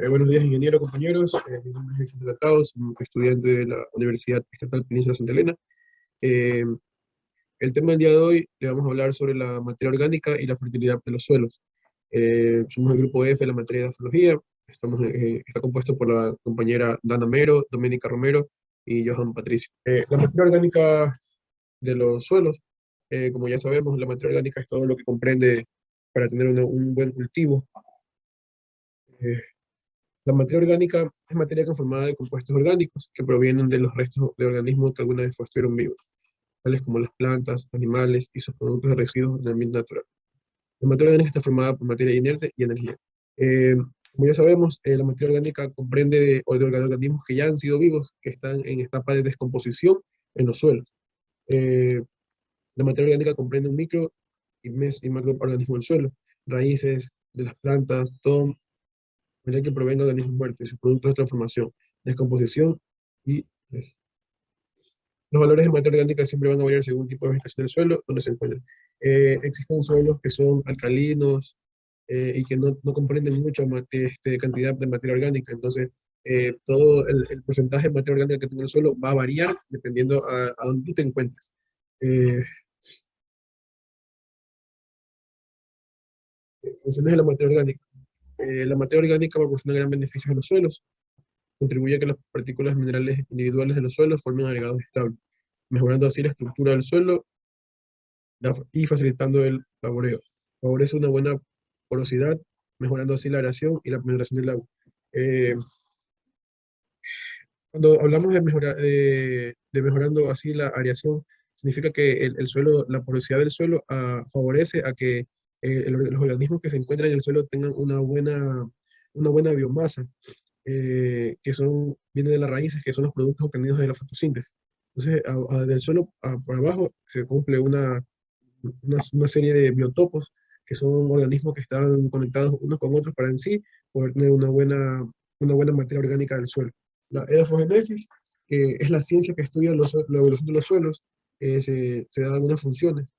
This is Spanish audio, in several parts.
Buenos días, ingeniero, compañeros. Mi nombre es Vicente Latao, soy un estudiante de la Universidad Estatal Península Santa Elena. Eh, el tema del día de hoy le vamos a hablar sobre la materia orgánica y la fertilidad de los suelos. Somos el grupo F de la materia de astrología. Está compuesto por la compañera Dana Mero, Doménica Romero y Johan Patricio. La materia orgánica de los suelos, como ya sabemos, la materia orgánica es todo lo que comprende para tener un buen cultivo. Eh, La materia orgánica es materia conformada de compuestos orgánicos que provienen de los restos de organismos que alguna vez estuvieron vivos, tales como las plantas, animales y sus productos de residuos del ambiente natural. La materia orgánica está formada por materia inerte y energía. Eh, Como ya sabemos, la materia orgánica comprende de organismos que ya han sido vivos, que están en etapa de descomposición en los suelos. Eh, la materia orgánica comprende un micro y macroorganismo del suelo, raíces de las plantas, todo ya que provenga de organismos muertos y sus productos de transformación, descomposición y los valores de materia orgánica siempre van a variar según el tipo de vegetación del suelo donde se encuentran. Existen suelos que son alcalinos y que no comprenden mucha cantidad de materia orgánica, entonces todo el porcentaje de materia orgánica que tiene el suelo va a variar dependiendo a donde tú te encuentres. Eh, Funciones de la materia orgánica. La materia orgánica proporciona gran beneficio a los suelos, contribuye a que las partículas minerales individuales de los suelos formen agregados estables, mejorando así la estructura del suelo y facilitando el laboreo. Favorece una buena porosidad, mejorando así la aireación y la penetración del agua. Eh, Cuando hablamos de mejorando así la aireación, significa que el suelo, la porosidad del suelo favorece a que los organismos que se encuentran en el suelo tengan una buena biomasa, viene de las raíces, que son los productos obtenidos de la fotosíntesis. Entonces, del suelo por abajo se cumple una serie de biotopos, que son organismos que están conectados unos con otros para en sí poder tener una buena materia orgánica del suelo. La edafogénesis, que es la ciencia que estudia la evolución de los suelos, se dan algunas funciones,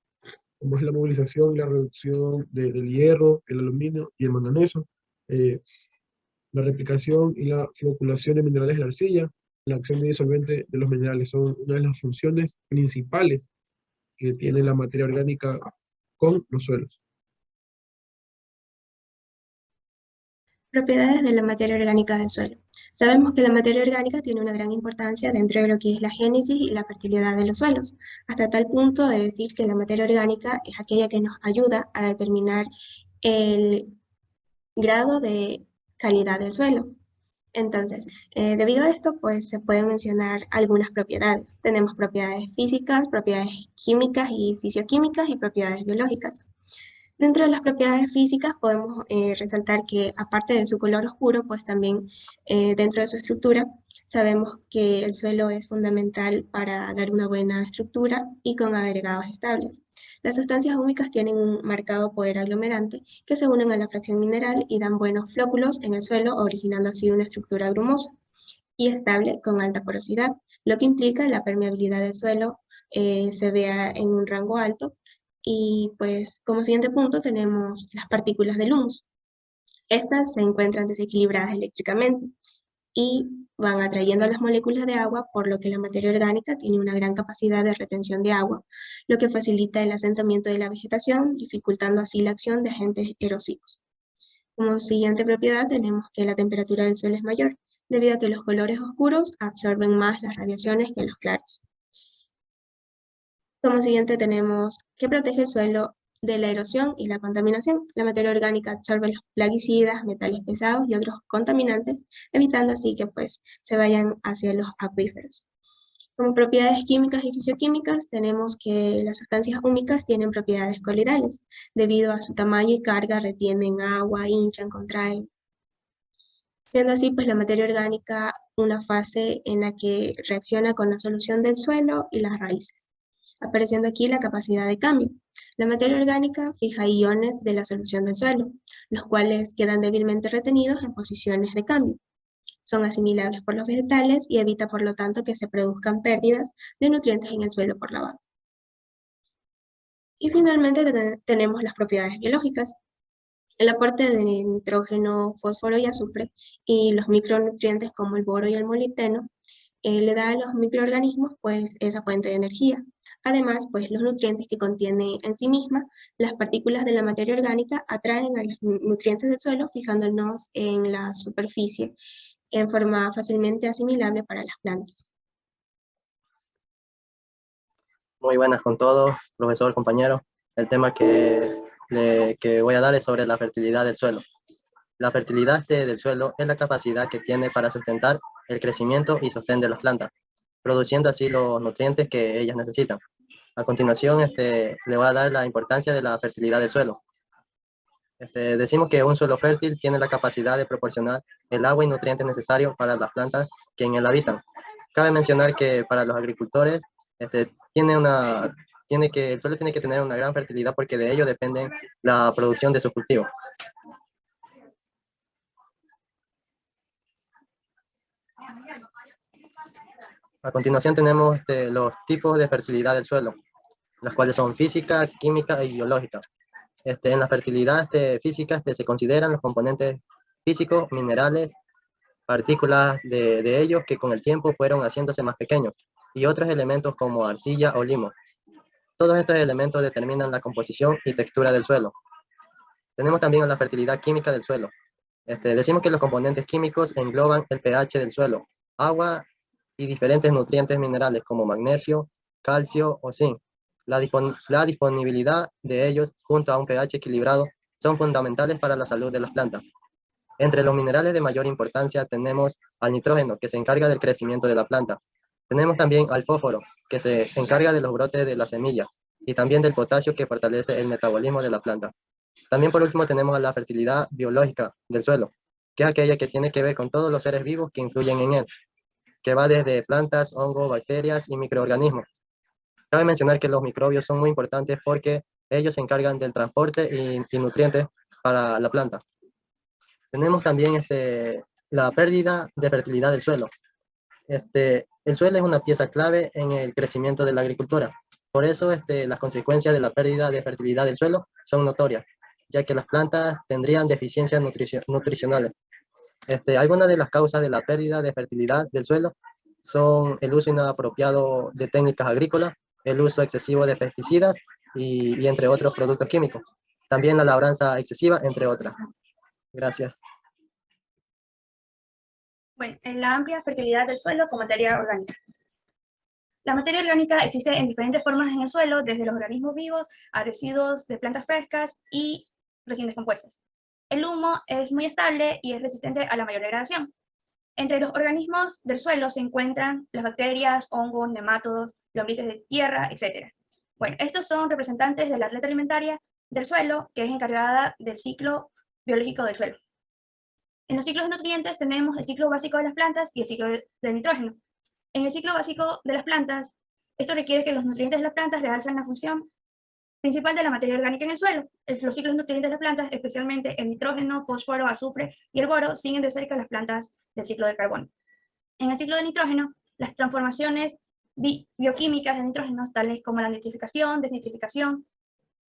como es la movilización y la reducción del hierro, el aluminio y el manganeso, eh, la replicación y la floculación de minerales de la arcilla, la acción de disolvente de los minerales son una de las funciones principales que tiene la materia orgánica con los suelos. Propiedades de la materia orgánica del suelo. Sabemos que la materia orgánica tiene una gran importancia dentro de lo que es la génesis y la fertilidad de los suelos, hasta tal punto de decir que la materia orgánica es aquella que nos ayuda a determinar el grado de calidad del suelo. Entonces, debido a esto, pues se pueden mencionar algunas propiedades. Tenemos propiedades físicas, propiedades químicas y fisioquímicas y propiedades biológicas. Dentro de las propiedades físicas podemos resaltar que aparte de su color oscuro, pues también dentro de su estructura, sabemos que el suelo es fundamental para dar una buena estructura y con agregados estables. Las sustancias húmicas tienen un marcado poder aglomerante que se unen a la fracción mineral y dan buenos flóculos en el suelo, originando así una estructura grumosa y estable con alta porosidad, lo que implica la permeabilidad del suelo se vea en un rango alto. Y pues como siguiente punto tenemos las partículas del humus. Estas se encuentran desequilibradas eléctricamente y van atrayendo las moléculas de agua, por lo que la materia orgánica tiene una gran capacidad de retención de agua, lo que facilita el asentamiento de la vegetación, dificultando así la acción de agentes erosivos. Como siguiente propiedad tenemos que la temperatura del suelo es mayor, debido a que los colores oscuros absorben más las radiaciones que los claros. Como siguiente tenemos que protege el suelo de la erosión y la contaminación. La materia orgánica absorbe los plaguicidas, metales pesados y otros contaminantes, evitando así que pues se vayan hacia los acuíferos. Como propiedades químicas y fisioquímicas, tenemos que las sustancias húmicas tienen propiedades coloidales. Debido a su tamaño y carga, retienen agua, hinchan, contraen. Siendo así, pues la materia orgánica una fase en la que reacciona con la solución del suelo y las raíces, apareciendo aquí la capacidad de cambio. La materia orgánica fija iones de la solución del suelo, los cuales quedan débilmente retenidos en posiciones de cambio. Son asimilables por los vegetales y evita por lo tanto que se produzcan pérdidas de nutrientes en el suelo por lavado. Y finalmente tenemos las propiedades biológicas. El aporte de nitrógeno, fósforo y azufre y los micronutrientes como el boro y el molibdeno le da a los microorganismos pues esa fuente de energía. Además, pues los nutrientes que contiene en sí misma, las partículas de la materia orgánica atraen a los nutrientes del suelo fijándonos en la superficie en forma fácilmente asimilable para las plantas. Muy buenas con todos, profesor, compañero. El tema que voy a dar es sobre la fertilidad del suelo. La fertilidad del suelo es la capacidad que tiene para sustentar el crecimiento y sostén de las plantas, produciendo así los nutrientes que ellas necesitan. A continuación, le voy a dar la importancia de la fertilidad del suelo. Decimos que un suelo fértil tiene la capacidad de proporcionar el agua y nutrientes necesarios para las plantas que en él habitan. Cabe mencionar que para los agricultores el suelo tiene que tener una gran fertilidad porque de ello depende la producción de su cultivo. A continuación tenemos los tipos de fertilidad del suelo, las cuales son física, química y biológica. En la fertilidad física se consideran los componentes físicos, minerales, partículas de ellos que con el tiempo fueron haciéndose más pequeños, y otros elementos como arcilla o limo. Todos estos elementos determinan la composición y textura del suelo. Tenemos también la fertilidad química del suelo. Decimos que los componentes químicos engloban el pH del suelo, agua y diferentes nutrientes minerales como magnesio, calcio o zinc. La disponibilidad de ellos junto a un pH equilibrado son fundamentales para la salud de las plantas. Entre los minerales de mayor importancia tenemos al nitrógeno, que se encarga del crecimiento de la planta. Tenemos también al fósforo, que se encarga de los brotes de la semilla, y también del potasio, que fortalece el metabolismo de la planta. También por último tenemos a la fertilidad biológica del suelo, que es aquella que tiene que ver con todos los seres vivos que influyen en él, que va desde plantas, hongos, bacterias y microorganismos. Cabe mencionar que los microbios son muy importantes porque ellos se encargan del transporte y nutrientes para la planta. Tenemos también la pérdida de fertilidad del suelo. El suelo es una pieza clave en el crecimiento de la agricultura. Por eso las consecuencias de la pérdida de fertilidad del suelo son notorias, ya que las plantas tendrían deficiencias nutricionales. Algunas de las causas de la pérdida de fertilidad del suelo son el uso inapropiado de técnicas agrícolas, el uso excesivo de pesticidas y entre otros productos químicos. También la labranza excesiva, entre otras. Gracias. Bueno, en la amplia fertilidad del suelo con materia orgánica. La materia orgánica existe en diferentes formas en el suelo, desde los organismos vivos a residuos de plantas frescas y recién descompuestas. El humo es muy estable y es resistente a la mayor degradación. Entre los organismos del suelo se encuentran las bacterias, hongos, nemátodos, lombrices de tierra, etc. Bueno, estos son representantes de la red alimentaria del suelo, que es encargada del ciclo biológico del suelo. En los ciclos de nutrientes tenemos el ciclo básico de las plantas y el ciclo de nitrógeno. En el ciclo básico de las plantas, esto requiere que los nutrientes de las plantas realcen la función principal de la materia orgánica en el suelo. Los ciclos de nutrientes de las plantas, especialmente el nitrógeno, fósforo, azufre y el boro, siguen de cerca las plantas del ciclo del carbono. En el ciclo de nitrógeno, las transformaciones bioquímicas de nitrógeno, tales como la nitrificación, desnitrificación,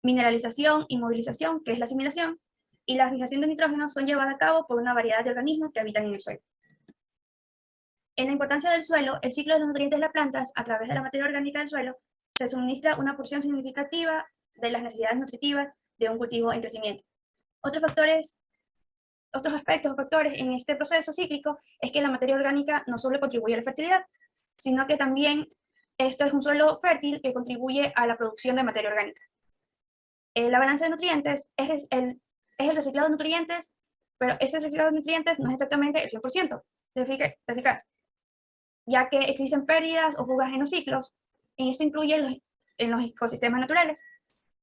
mineralización y movilización, que es la asimilación, y la fijación de nitrógeno son llevadas a cabo por una variedad de organismos que habitan en el suelo. En la importancia del suelo, el ciclo de los nutrientes de las plantas, a través de la materia orgánica del suelo, se suministra una porción significativa de las necesidades nutritivas de un cultivo en crecimiento. Otros aspectos o factores en este proceso cíclico es que la materia orgánica no solo contribuye a la fertilidad, sino que también esto es un suelo fértil que contribuye a la producción de materia orgánica. La balanza de nutrientes es el reciclado de nutrientes, pero ese reciclado de nutrientes no es exactamente el 100% de eficaz, ya que existen pérdidas o fugas en los ciclos, y esto incluye en los ecosistemas naturales.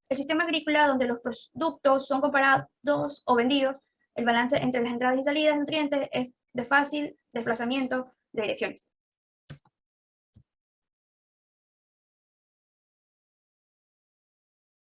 El sistema agrícola, donde los productos son comparados o vendidos, el balance entre las entradas y salidas de nutrientes es de fácil desplazamiento de direcciones.